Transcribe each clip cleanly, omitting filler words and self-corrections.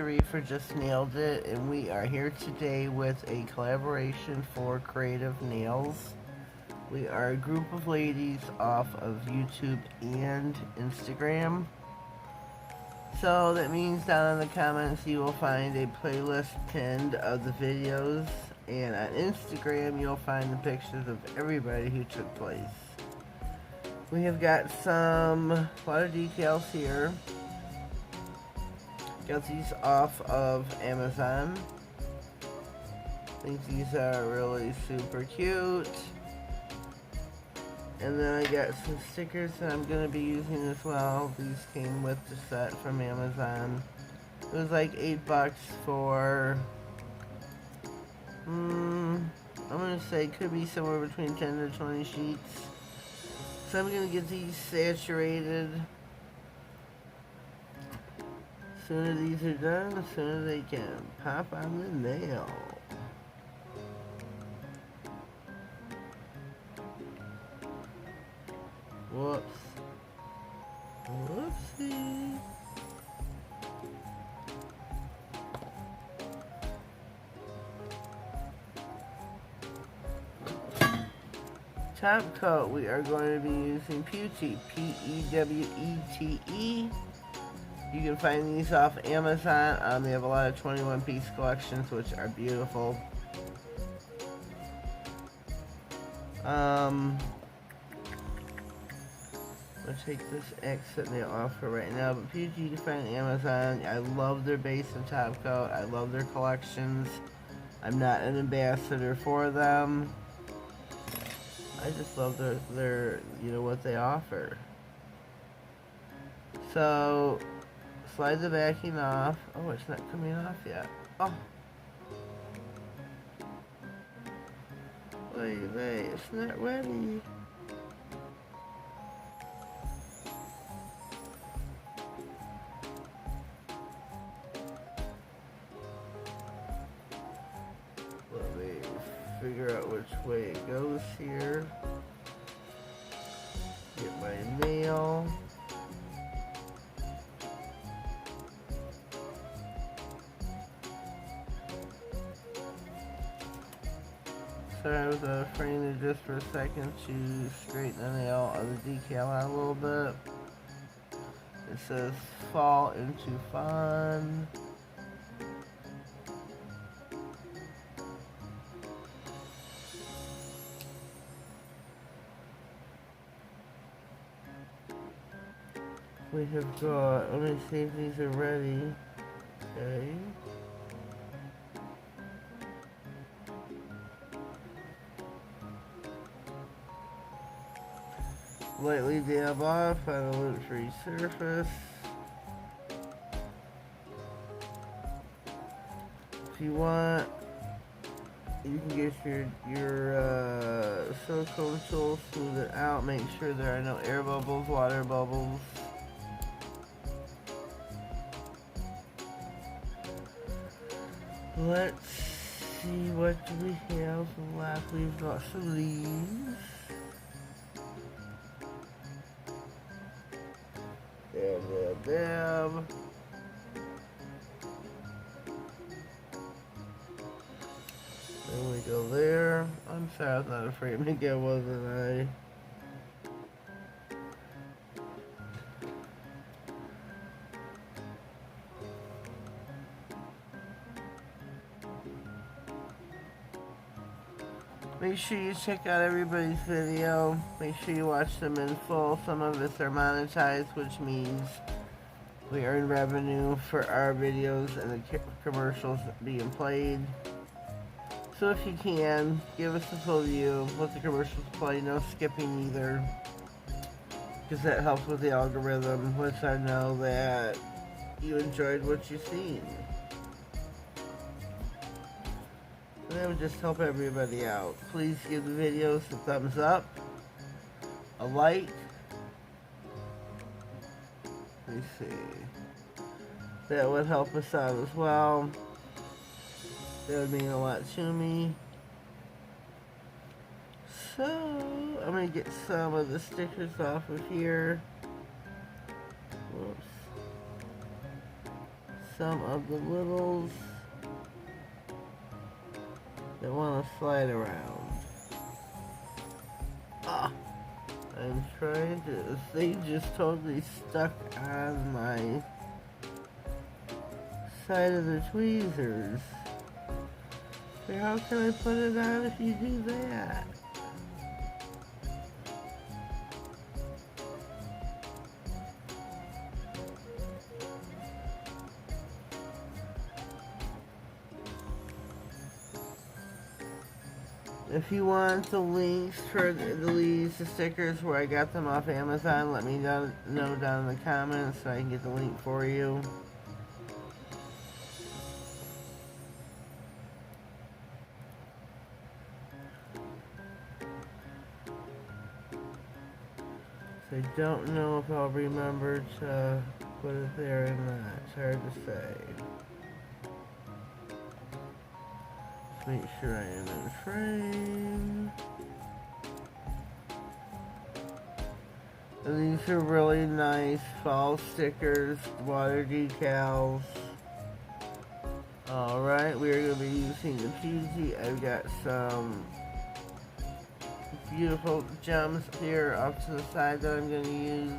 Sharif for Just Nailed It, and we are here today with a collaboration for Creative Nails. We are a group of ladies off of YouTube and Instagram. So that means down in the comments you will find a playlist pinned of the videos, and on Instagram you'll find the pictures of everybody who took place. We have got a lot of details here. Got these off of Amazon. I think these are really super cute. And then I got some stickers that I'm going to be using as well. These came with the set from Amazon. It was like $8 for, I'm going to say it could be somewhere between 10 to 20 sheets. So I'm going to get these saturated. As soon as these are done, as soon as they can pop on the nail. Whoops. Whoopsie. Top coat, we are going to be using Pewtee, P-E-W-E-T-E. You can find these off Amazon. They have a lot of 21-piece collections, which are beautiful. I'm going to take this exit nail off for right now. But Pewtee, you can find on Amazon. I love their base and top coat. I love their collections. I'm not an ambassador for them. I just love their what they offer. So, slide the backing off. Oh, it's not coming off yet. Oh. Wait, it's not ready. Let me figure out which way it goes here. Get my nail. Sorry, I was frame it just for a second to straighten the nail of the decal out a little bit. It says fall into fun. We have got, let me see if these are ready. Okay. Lightly dab off on a lint-free surface. If you want, you can get your silicone tool, smooth it out, make sure there are no air bubbles, water bubbles. Let's see, what do we have left? We've got some of these. Dab. There we go there. I'm sorry, I was not afraid to make it, wasn't I? Make sure you check out everybody's video. Make sure you watch them in full. Some of us are monetized, which means we earn revenue for our videos and the commercials being played. So if you can, give us a full view. Let the commercials play. No skipping either. Because that helps with the algorithm. Lets I know that you enjoyed what you've seen. And that would just help everybody out. Please give the videos a thumbs up, a like. Let me see. That would help us out as well. That would mean a lot to me. So, I'm going to get some of the stickers off of here. Whoops. some of the littles that want to slide around. Ah, I'm trying to, they just totally stuck on my side of the tweezers. So how can I put it on if you do that? If you want the links for the stickers where I got them off Amazon, let me know down in the comments so I can get the link for you. So I don't know if I'll remember to put it there or not. It's hard to say. Let's make sure I am in frame. And these are really nice fall stickers, water decals. Alright, we are going to be using the Peasy. I've got some beautiful gems here off to the side that I'm going to use.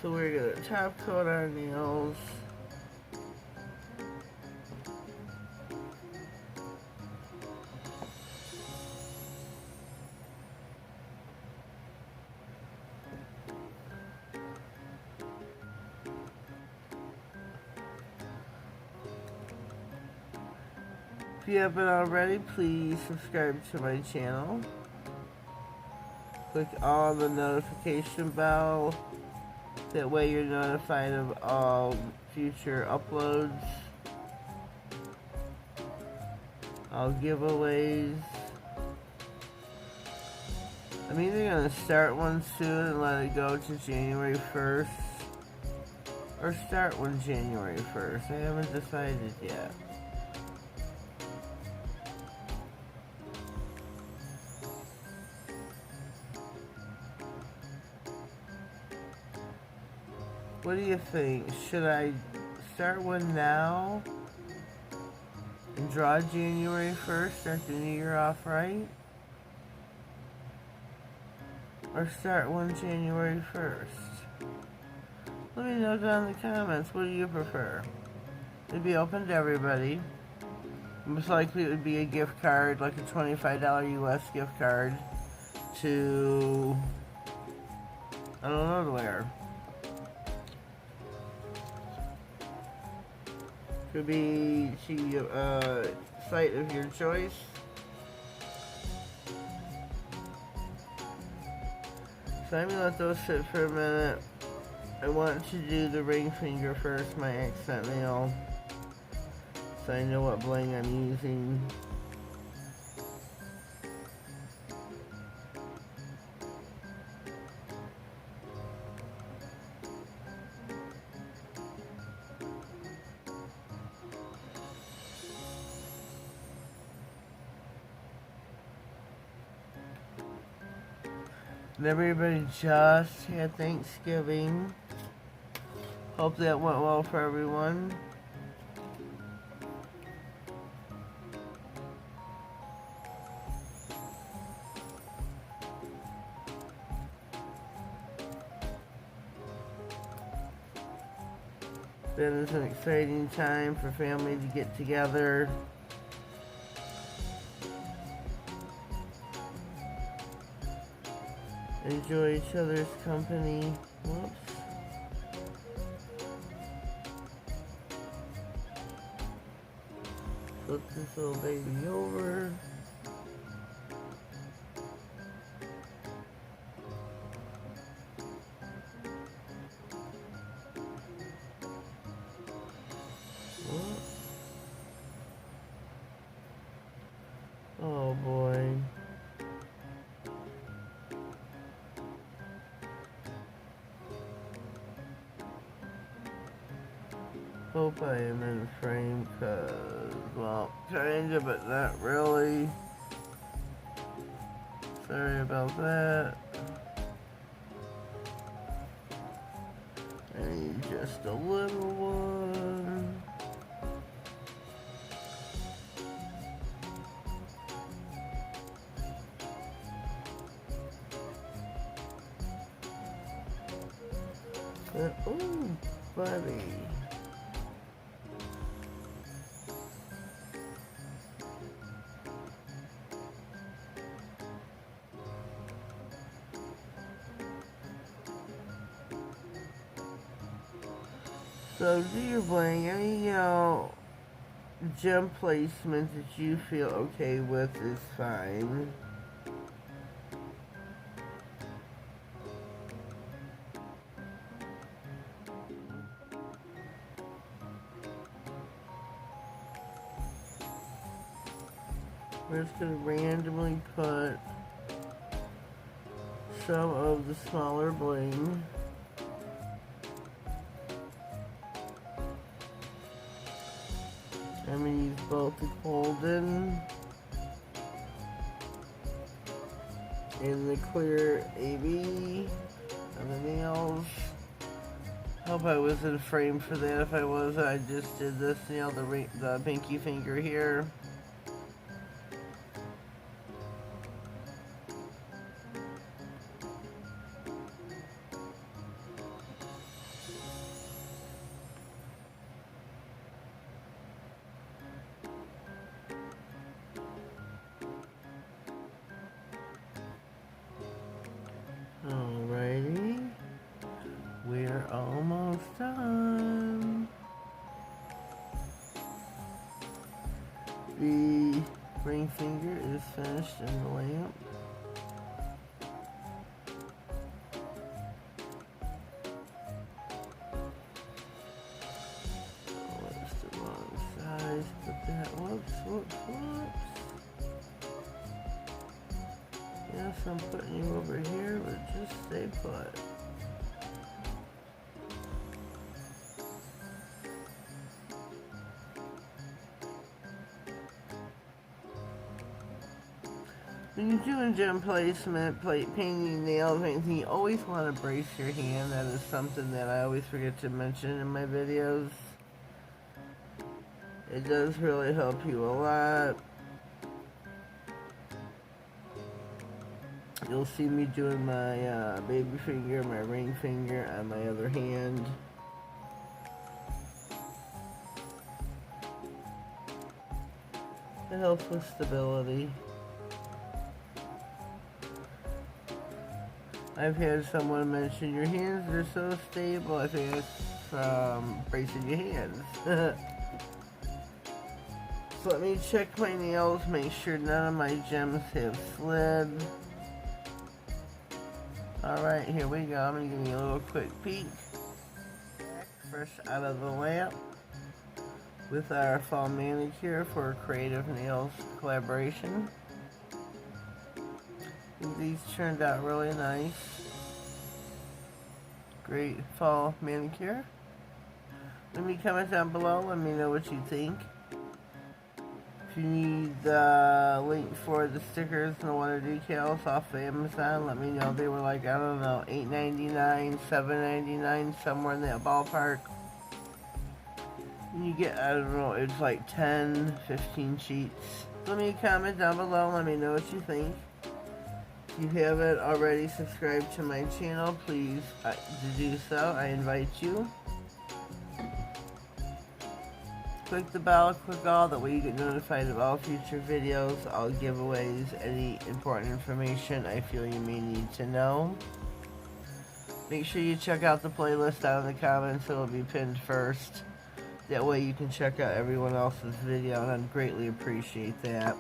So we're going to top coat our nails. If you haven't already, please subscribe to my channel. Click on the notification bell. That way you're notified of all future uploads, all giveaways. I'm either going to start one soon and let it go to January 1st, or start one January 1st. I haven't decided yet. What do you think? Should I start one now and draw January 1st, start the new year off right? Or start one January 1st? Let me know down in the comments. What do you prefer? It'd be open to everybody. Most likely it would be a gift card, like a $25 US gift card to, I don't know where. Could be to a site of your choice. So I'm gonna let those sit for a minute. I want to do the ring finger first, my accent nail, so I know what bling I'm using. And everybody just had Thanksgiving. Hope that went well for everyone. It is an exciting time for family to get together. Enjoy each other's company. Whoops. Flip this little baby over. Whoops. Oh boy. Hope I am in frame, cause, well, kinda, but not really. Sorry about that. I need just a little one. Oh, buddy. So do your bling. Any, gem placement that you feel okay with is fine. We're just going to randomly put some of the smaller bling. I'm going to use both the golden and the clear AB on the nails. Hope I was in frame for that. If I was, I just did this nail, the pinky finger here. Alrighty, we're almost done. The ring finger is finished in the lamp. Oh, that's the wrong size. Put that. Whoops. Yes, I'm putting you over here, but just stay put. When you're doing gem placement, painting nails, anything, you always want to brace your hand. That is something that I always forget to mention in my videos. It does really help you a lot. You'll see me doing my baby finger, my ring finger on my other hand. It helps with stability. I've had someone mention your hands are so stable. I think it's from bracing your hands. So let me check my nails, make sure none of my gems have slid. Alright, here we go. I'm going to give you a little quick peek. Fresh out of the lamp with our fall manicure for Creative Nails collaboration. These turned out really nice. Great fall manicure. Let me comment down below. Let me know what you think. If you need the link for the stickers and the water decals off of Amazon, let me know. They were like, I don't know, $8.99, $7.99, somewhere in that ballpark. And you get, I don't know, it's like 10, 15 sheets. Let me comment down below. Let me know what you think. If you haven't already subscribed to my channel, please do so. I invite you. Click the bell, click all, that way you get notified of all future videos, all giveaways, any important information I feel you may need to know. Make sure you check out the playlist down in the comments, it'll be pinned first. That way you can check out everyone else's video, and I'd greatly appreciate that.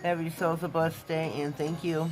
Have yourselves a blessed day, and thank you.